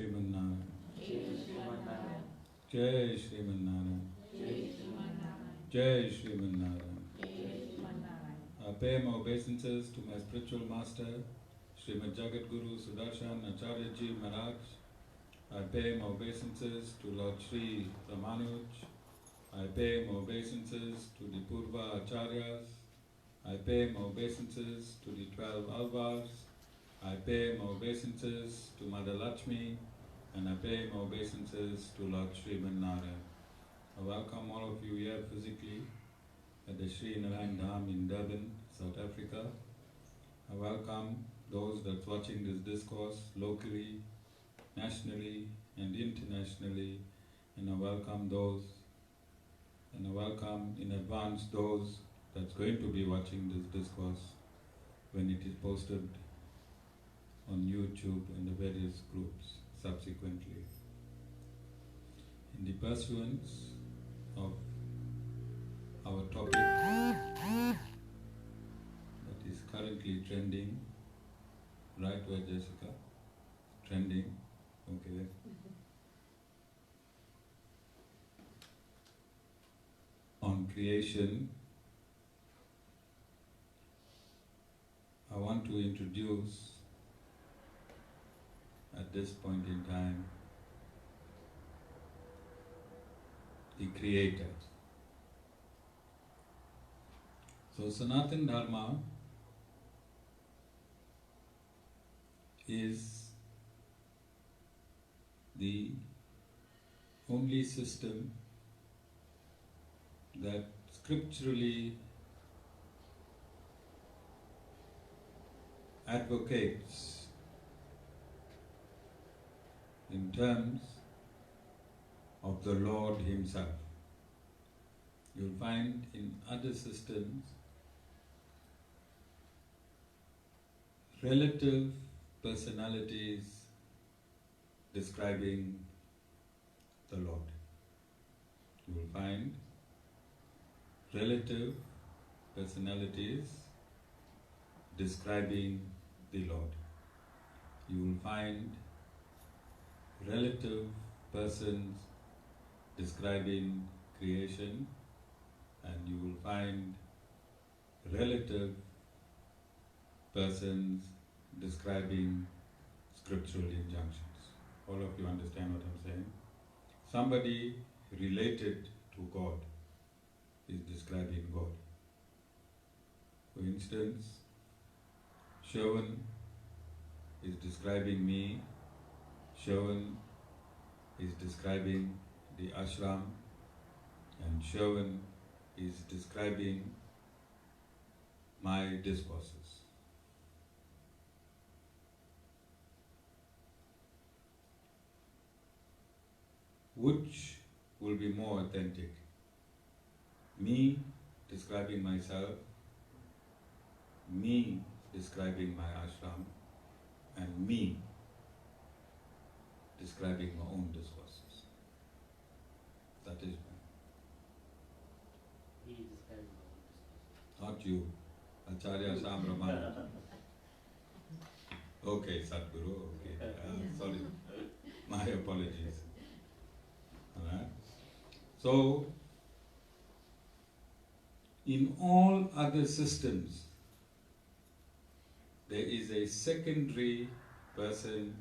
Shriman Narayan. Jai Shriman Narayan. Jai Shriman Narayan. I pay my obeisances to my spiritual master, Srimad Jagat Guru Sudarshan Acharyaji Maharaj. I pay my obeisances to Lord Sri Ramanuj. I pay my obeisances to the Purva Acharyas. I pay my obeisances to the 12 Alvars. I pay my obeisances to Mother Lakshmi, and I pay my obeisances to Lord Sriman Narayan. I welcome all of you here physically at the Narayan Dham in Durban, South Africa. I welcome those that's watching this discourse locally, nationally and internationally, and I welcome in advance those that's going to be watching this discourse when it is posted on YouTube and the various groups subsequently. In the pursuance of our topic that is currently trending, right where Jessica? Trending, okay. On creation, I want to introduce at this point in time the Creator. So Sanatan Dharma is the only system that scripturally advocates in terms of the Lord Himself. You'll find in other systems relative personalities describing the Lord. You will find relative personalities describing the Lord. You will find relative persons describing creation, and you will find relative persons describing scriptural injunctions. All of you understand what I'm saying? Somebody related to God is describing God. For instance, Sherwen is describing me, Sherwen is describing the Ashram, and Sherwen is describing my discourses. Which will be more authentic? Me describing myself, me describing my ashram, and me describing my own discourses. That is one. He describes my own discourses. Not you, Acharya Shyam Ramanuj. Okay, Sadhguru, okay. Sorry, my apologies. Alright? So, in all other systems, there is a secondary person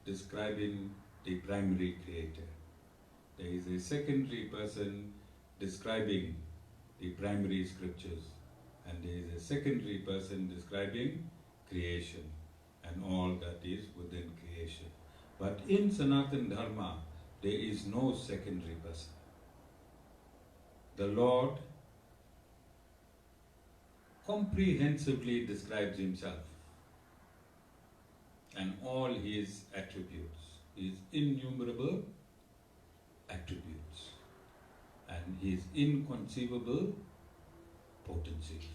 describing the primary creator. There is a secondary person describing the primary scriptures, and there is a secondary person describing creation and all that is within creation. But in Sanatan Dharma, there is no secondary person. The Lord comprehensively describes Himself and all His attributes, His innumerable attributes and His inconceivable potencies.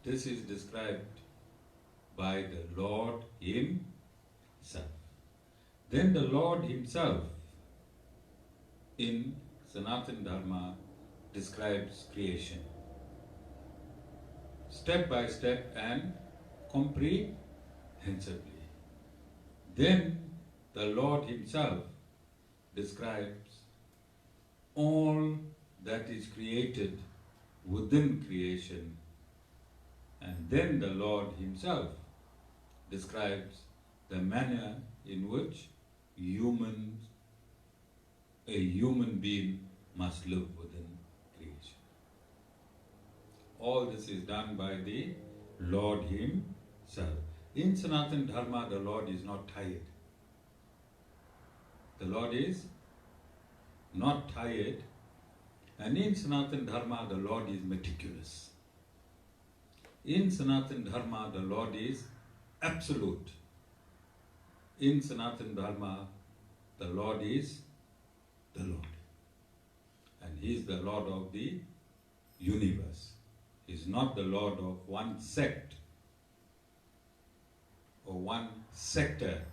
This is described by the Lord Himself. Then the Lord Himself in Sanatan Dharma describes creation, step by step and comprehensively. Then the Lord Himself describes all that is created within creation, and then the Lord Himself describes the manner in which a human being must live within creation. All this is done by the Lord Himself. In Sanatan Dharma, the Lord is not tired. The Lord is not tired, and in Sanatan Dharma, the Lord is meticulous. In Sanatan Dharma, the Lord is absolute. In Sanatan Dharma, the Lord is the Lord. And He is the Lord of the universe. He is not the Lord of one sect or one sector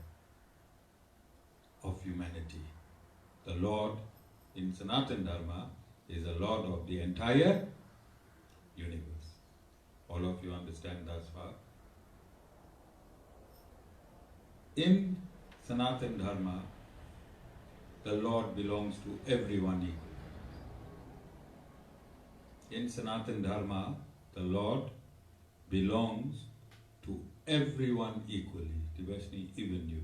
of humanity. The Lord in Sanatan Dharma is the Lord of the entire universe. All of you understand thus far? In Sanatan Dharma, the Lord belongs to everyone equally. In Sanatan Dharma, the Lord belongs to everyone equally. Tivashni, even you.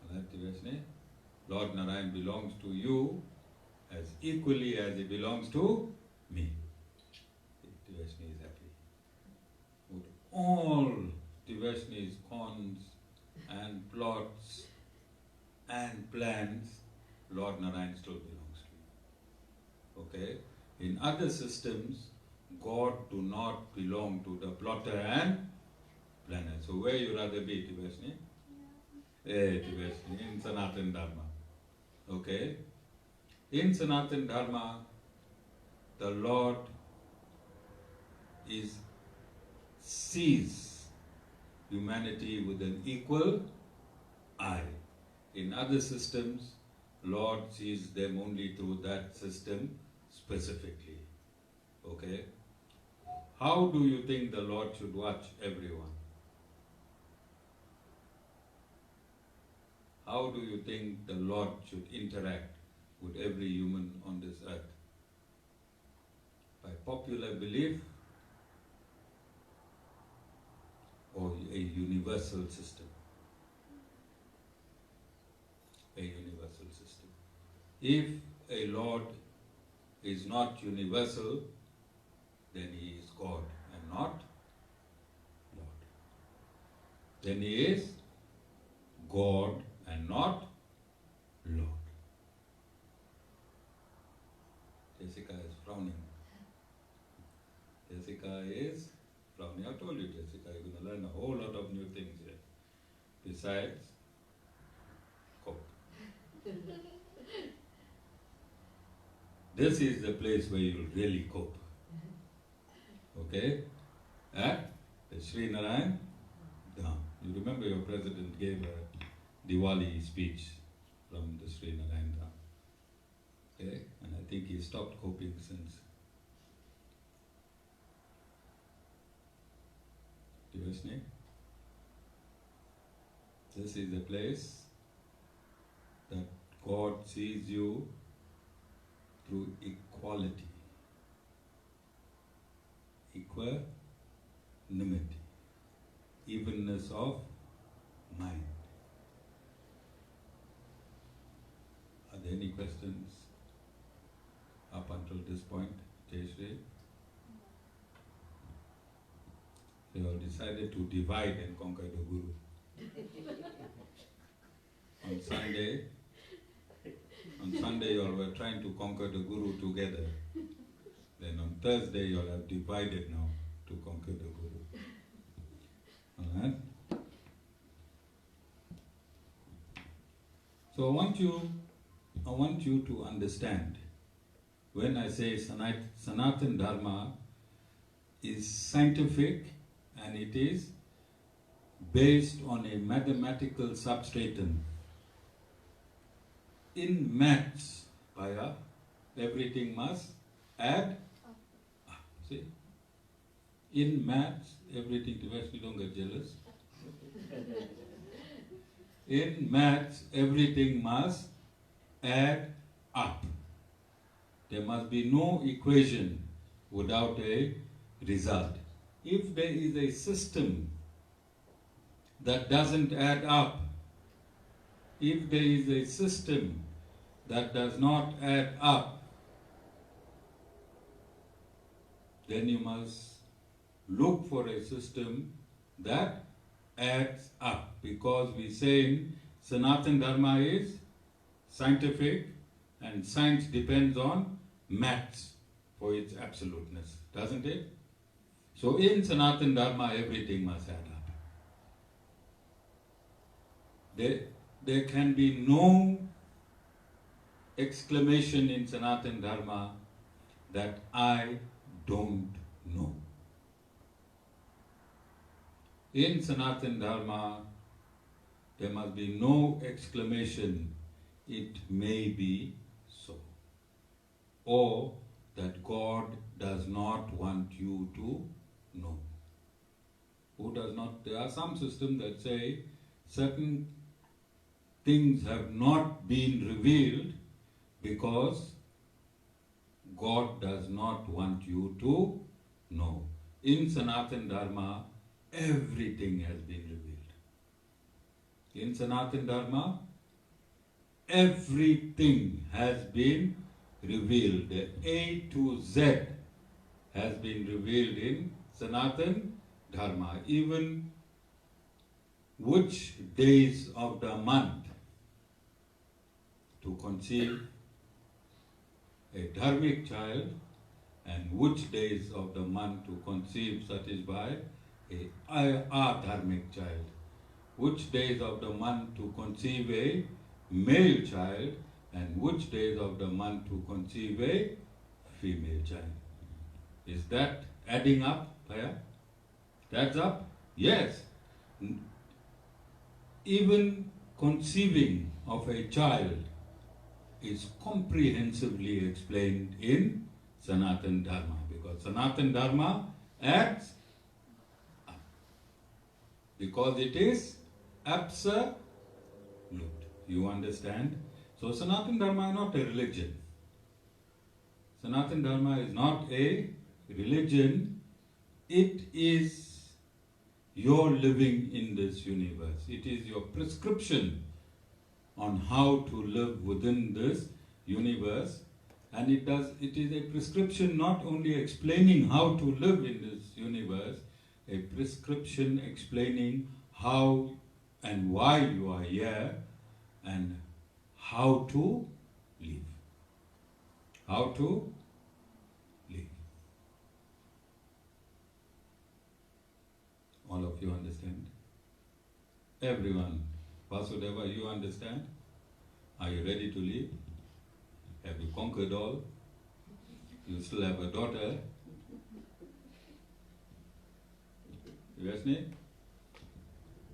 Alright, Tivashni? Lord Narayan belongs to you as equally as He belongs to me. Tivashni is happy. With all Tivashni's cons and plots and plans, Lord Narayan still belongs to you. Okay? In other systems, God do not belong to the plotter and planner. So where you rather be, Tivashni? Tivashni, in Sanatan Dharma. Okay? In Sanatan Dharma, the Lord sees humanity with an equal eye. In other systems, Lord sees them only through that system specifically. Okay? How do you think the Lord should watch everyone? How do you think the Lord should interact with every human on this earth? By popular belief or a universal system? A universal system. If a Lord is not universal, then He is God and not Lord. Then He is God and not Lord. Jessica is frowning. Jessica is frowning. I told you, Jessica, you're going to learn a whole lot of new things here. Besides, cope. This is the place where you'll really cope. Okay? At the Sri Narayan Dham. You remember your president gave a Diwali speech from the Sri Narayan Dham. Okay? And I think he stopped coping since. Tivashni? This is the place that God sees you through equality, equanimity, evenness of mind. Are there any questions up until this point, Jayashree? You have decided to divide and conquer the Guru. On Sunday you all were trying to conquer the Guru together. Then on Thursday you all have divided now to conquer the Guru. Alright? So I want you to understand, when I say Sanatan Dharma is scientific and it is based on a mathematical substratum. In maths, Paya, everything must add up. See? In maths, everything, you don't get jealous. in maths, everything must add up. There must be no equation without a result. If there is a system that doesn't add up, if there is a system that does not add up, then you must look for a system that adds up, because we say Sanatan Dharma is scientific and science depends on maths for its absoluteness, doesn't it? So in Sanatan Dharma everything must add up. There can be no exclamation in Sanatan Dharma that I don't know. In Sanatan Dharma, there must be no exclamation, it may be so, or that God does not want you to know. Who does not? There are some systems that say certain things have not been revealed because God does not want you to know. In Sanatan Dharma, everything has been revealed. In Sanatan Dharma, everything has been revealed. The A to Z has been revealed in Sanatan Dharma. Even which days of the month to conceive a dharmic child and which days of the month to conceive, satisfy a dharmic child. Which days of the month to conceive a male child and which days of the month to conceive a female child. Is that adding up? That's up? Yes. Even conceiving of a child is comprehensively explained in Sanatan Dharma, because Sanatan Dharma adds up, because it is absolute. You understand? So Sanatan Dharma is not a religion. Sanatan Dharma is not a religion. It is your living in this universe. It is your prescription on how to live within this universe, and it is a prescription not only explaining how to live in this universe, a prescription explaining how and why you are here and how to live. How to live. All of you understand? Everyone. Vasudeva, you understand? Are you ready to leave? Have you conquered all? You still have a daughter. Yasni?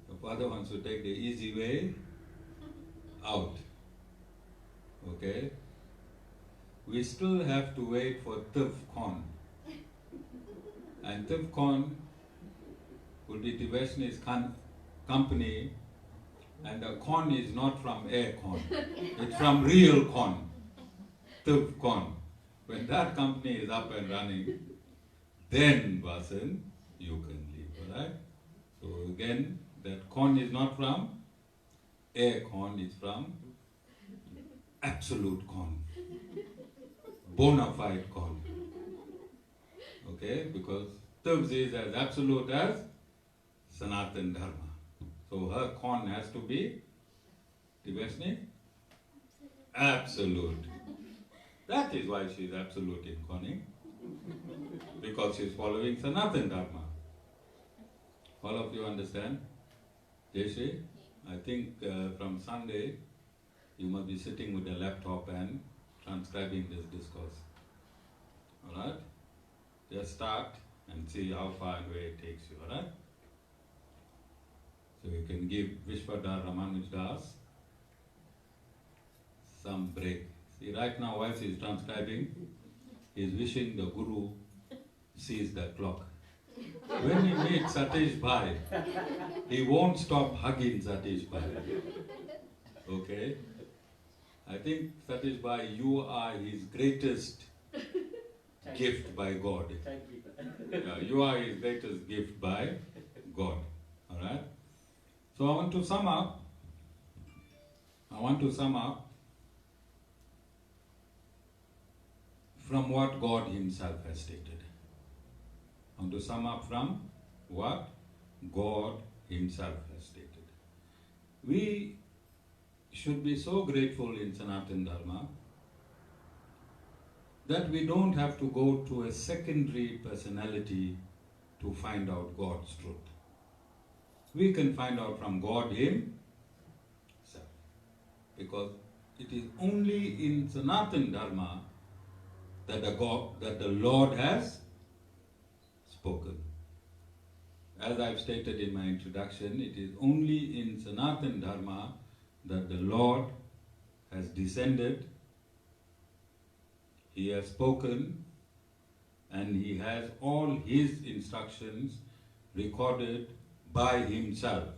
Your father wants to take the easy way out. Okay? We still have to wait for Tivkon. And Tivkon will be Tivashni's company. And the con is not from air con, it's from real con, Tiv con. When that company is up and running, then Vasan, you can leave, alright? So again, that con is not from air con, it's from absolute con, bona fide con. Okay, because Tiv is as absolute as Sanatan Dharma. So her con has to be Tivashni? Absolute. That is why she is absolute in conning. Because she is following Sanatan Dharma. All of you understand? Jayashree? I think from Sunday you must be sitting with a laptop and transcribing this discourse. Alright? Just start and see how far and where it takes you, alright? So you can give Vishwadhar Ramanuj Das some break. See, right now whilst he is transcribing, he is wishing the Guru sees the clock. When he meets Satish Bhai, he won't stop hugging Satish Bhai. Okay? I think Satish Bhai, you are his greatest gift by God. Thank you. Yeah, you are his greatest gift by God. Alright? So I want to sum up from what God himself has stated. I want to sum up from what God himself has stated. We should be so grateful in Sanatan Dharma that we don't have to go to a secondary personality to find out God's truth. We can find out from God himself. Because it is only in Sanatan Dharma that the Lord has spoken. As I've stated in my introduction, it is only in Sanatan Dharma that the Lord has descended, he has spoken, and he has all his instructions recorded by himself.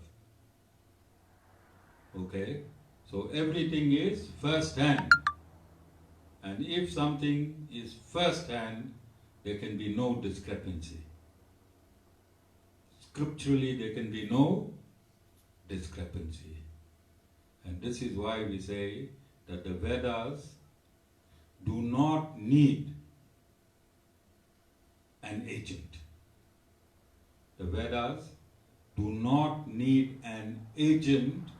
Okay? So everything is first hand. And if something is first hand, there can be no discrepancy. Scripturally, there can be no discrepancy. And this is why we say that the Vedas do not need an agent. The Vedas do not need an agent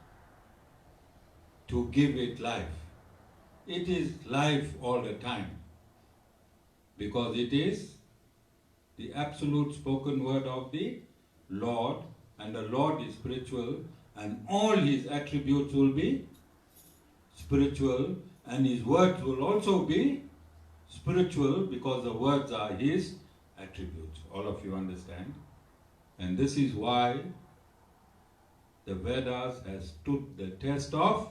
to give it life. It is life all the time because it is the absolute spoken word of the Lord, and the Lord is spiritual, and all his attributes will be spiritual, and his words will also be spiritual because the words are his attributes. All of you understand? And this is why the Vedas has stood the test of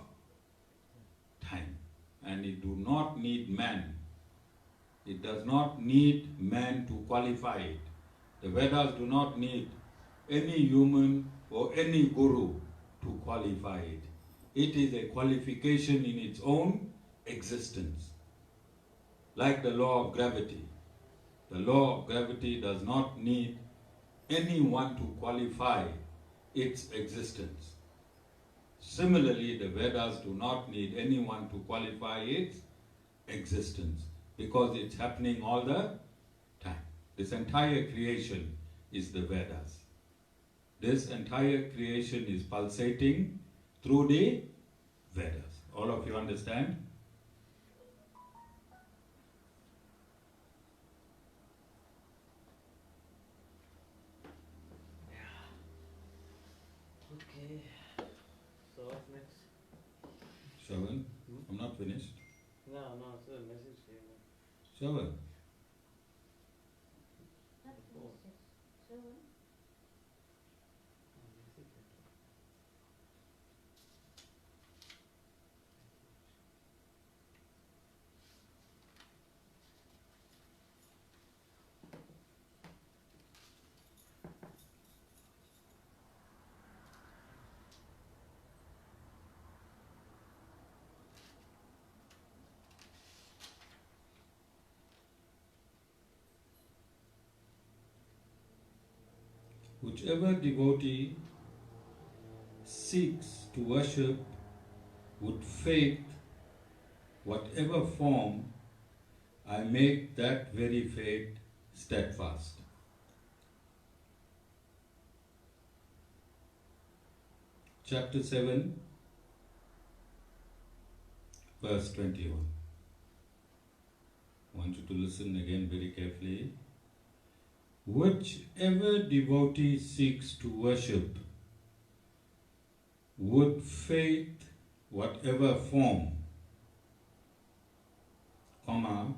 time. And it do not need man. It does not need man to qualify it. The Vedas do not need any human or any guru to qualify it. It is a qualification in its own existence. Like the law of gravity. The law of gravity does not need anyone to qualify its existence. Similarly, the Vedas do not need anyone to qualify its existence because it's happening all the time. This entire creation is the Vedas. This entire creation is pulsating through the Vedas. All of you understand? Okay. So what's next? Sherwen, I'm not finished. No, it's a message here. Sherwen, whichever devotee seeks to worship with faith, whatever form, I make that very faith steadfast. Chapter 7, verse 21. I want you to listen again very carefully. Whichever devotee seeks to worship with faith, whatever form, comma,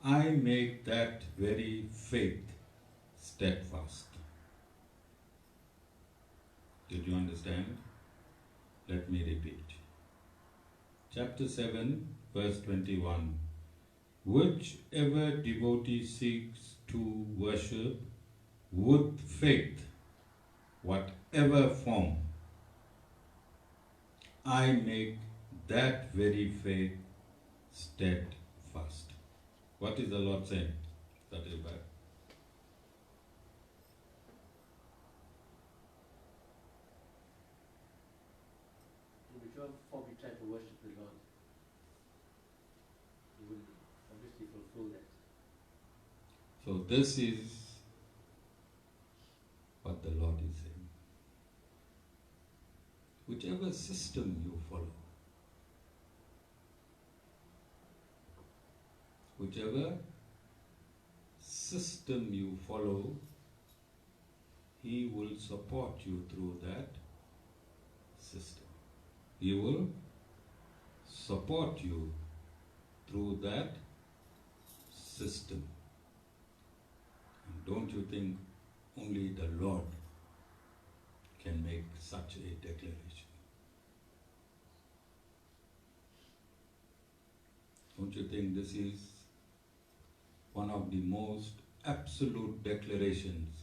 I make that very faith steadfast. Did you understand? Let me repeat. Chapter 7, verse 21. Whichever devotee seeks to worship with faith, whatever form, I make that very faith steadfast. What is the Lord saying? That is bad. In whichever form you try to worship the Lord, you will obviously fulfill that. So this is what the Lord is saying. Whichever system you follow, whichever system you follow, He will support you through that system. He will support you through that system. And don't you think only the Lord can make such a declaration? Don't you think this is one of the most absolute declarations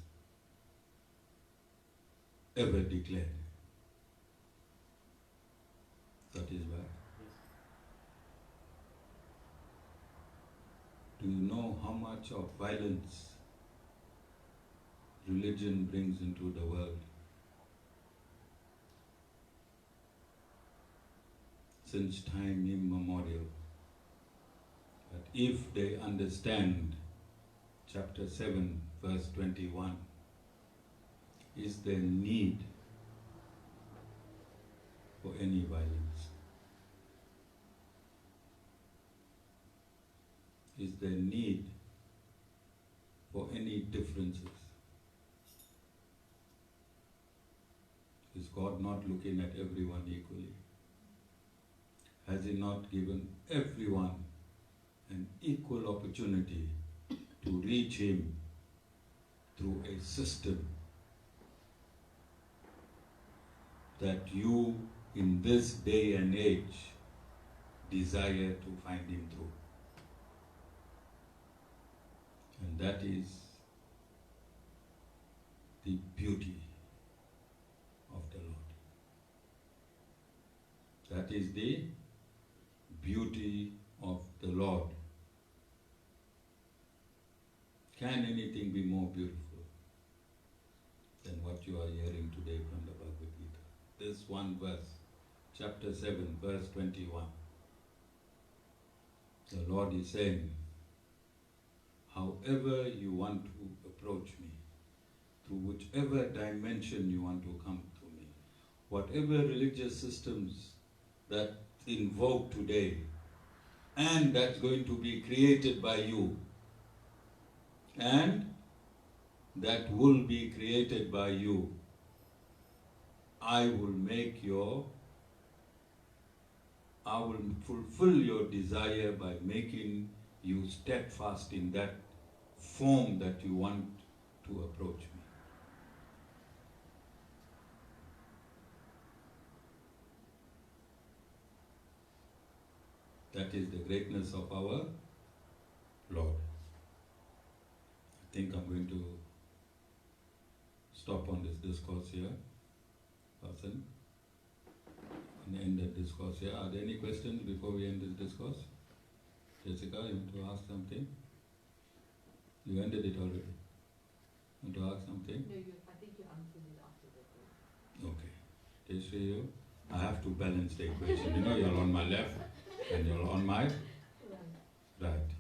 ever declared? That is why. Yes. Do you know how much of violence religion brings into the world? Since time immemorial. But if they understand chapter 7, verse 21, is there need for any violence? Is there need for any differences? Is God not looking at everyone equally? Has He not given everyone an equal opportunity to reach Him through a system that you in this day and age desire to find Him through? And that is the beauty of the Lord. That is the beauty of the Lord. Can anything be more beautiful than what you are hearing today from the Bhagavad Gita? This one verse, chapter 7, verse 21. The Lord is saying, however you want to approach me, through whichever dimension you want to come to me, whatever religious systems that invoke today, and that's going to be created by you, and that will be created by you, I will fulfill your desire by making you steadfast in that form that you want to approach me. That is the greatness of our Lord. I think I'm going to stop on this discourse here, Person, and end the discourse here. Are there any questions before we end this discourse? Jessica, you want to ask something? You ended it already. Want to ask something? No, I think you answered it after the Okay. Jeshri, you? I have to balance the equation. You know, you're on my left and you're on my right.